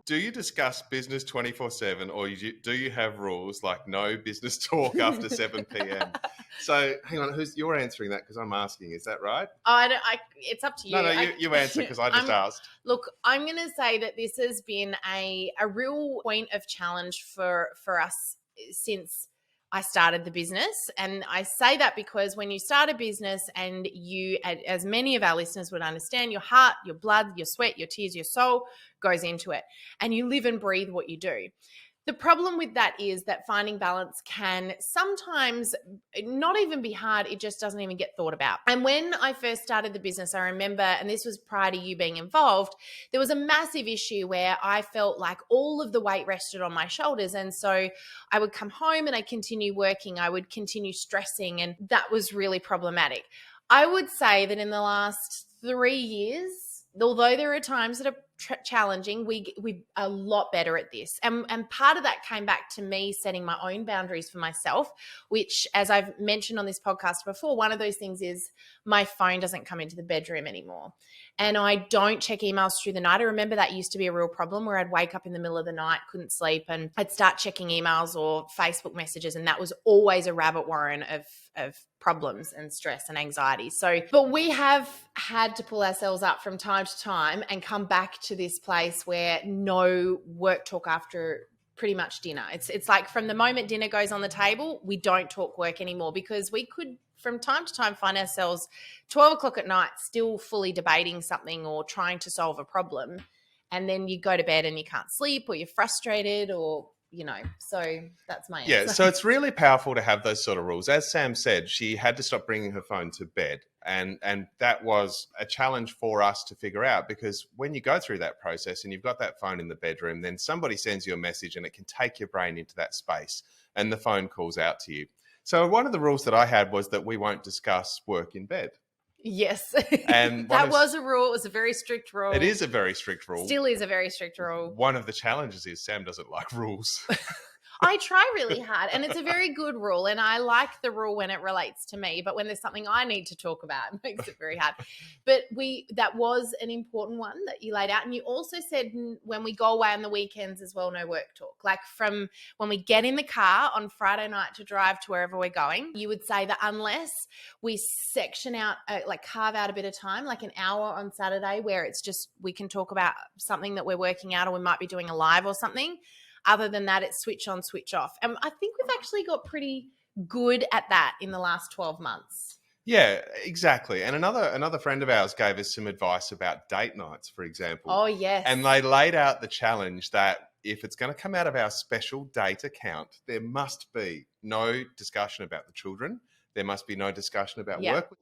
Do you discuss business 24/7 or do you have rules like no business talk after 7 p.m.? So hang on, you're answering that because I'm asking, is that right? It's up to you. No, you answer because I just asked. Look, I'm going to say that this has been a real point of challenge for us since I started the business. And I say that because when you start a business and you, as many of our listeners would understand, your heart, your blood, your sweat, your tears, your soul goes into it, and you live and breathe what you do. The problem with that is that finding balance can sometimes not even be hard. It just doesn't even get thought about. And when I first started the business, I remember, and this was prior to you being involved, there was a massive issue where I felt like all of the weight rested on my shoulders. And so I would come home and I'd continue working. I would continue stressing, and that was really problematic. I would say that in the last 3 years, although there are times that are challenging, we are a lot better at this. And part of that came back to me setting my own boundaries for myself, which, as I've mentioned on this podcast before, one of those things is my phone doesn't come into the bedroom anymore. And I don't check emails through the night. I remember that used to be a real problem where I'd wake up in the middle of the night, couldn't sleep, and I'd start checking emails or Facebook messages. And that was always a rabbit warren of problems and stress and anxiety. So, but we have had to pull ourselves up from time to time and come back to this place where no work talk after pretty much dinner. It's like from the moment dinner goes on the table, we don't talk work anymore, because we could from time to time find ourselves 12 o'clock at night still fully debating something or trying to solve a problem. And then you go to bed and you can't sleep, or you're frustrated, or so that's my answer. Yeah, so it's really powerful to have those sort of rules. As Sam said, she had to stop bringing her phone to bed. And that was a challenge for us to figure out, because when you go through that process and you've got that phone in the bedroom, then somebody sends you a message and it can take your brain into that space, and the phone calls out to you. So one of the rules that I had was that we won't discuss work in bed. Yes. And that was a rule. It was a very strict rule. It is a very strict rule. Still is a very strict rule. One of the challenges is Sam doesn't like rules. I try really hard, and it's a very good rule, and I like the rule when it relates to me, but when there's something I need to talk about, it makes it very hard. But that was an important one that you laid out. And you also said when we go away on the weekends as well, no work talk. Like from when we get in the car on Friday night to drive to wherever we're going, you would say that unless we section out, carve out a bit of time, like an hour on Saturday where it's just we can talk about something that we're working out, or we might be doing a live or something. Other than that, it's switch on, switch off. And I think we've actually got pretty good at that in the last 12 months. Yeah, exactly. And another friend of ours gave us some advice about date nights, for example. Oh, yes. And they laid out the challenge that if it's going to come out of our special date account, there must be no discussion about the children. There must be no discussion about work.